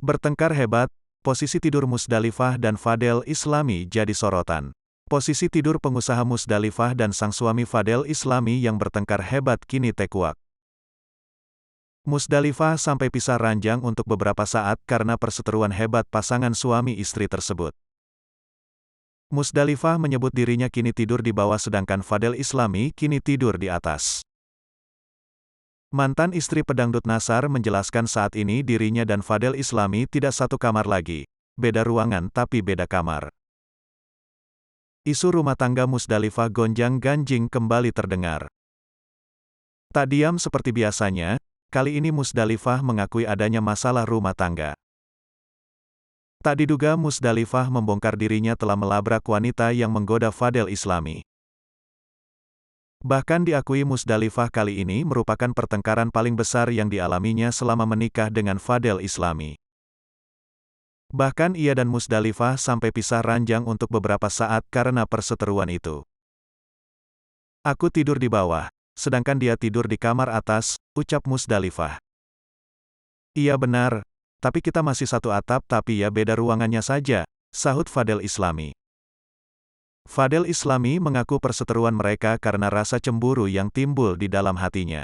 Bertengkar hebat, posisi tidur Musdalifah dan Fadel Islami jadi sorotan. Posisi tidur pengusaha Musdalifah dan sang suami Fadel Islami yang bertengkar hebat kini tekuak. Musdalifah sampai pisah ranjang untuk beberapa saat karena perseteruan hebat pasangan suami istri tersebut. Musdalifah menyebut dirinya kini tidur di bawah sedangkan Fadel Islami kini tidur di atas. Mantan istri pedangdut Nassar menjelaskan saat ini dirinya dan Fadel Islami tidak satu kamar lagi. Beda ruangan tapi beda kamar. Isu rumah tangga Musdalifah gonjang-ganjing kembali terdengar. Tak diam seperti biasanya, kali ini Musdalifah mengakui adanya masalah rumah tangga. Tak diduga Musdalifah membongkar dirinya telah melabrak wanita yang menggoda Fadel Islami. Bahkan diakui Musdalifah kali ini merupakan pertengkaran paling besar yang dialaminya selama menikah dengan Fadel Islami. Bahkan ia dan Musdalifah sampai pisah ranjang untuk beberapa saat karena perseteruan itu. Aku tidur di bawah, sedangkan dia tidur di kamar atas, ucap Musdalifah. Iya benar, tapi kita masih satu atap tapi ya beda ruangannya saja, sahut Fadel Islami. Fadel Islami mengaku perseteruan mereka karena rasa cemburu yang timbul di dalam hatinya.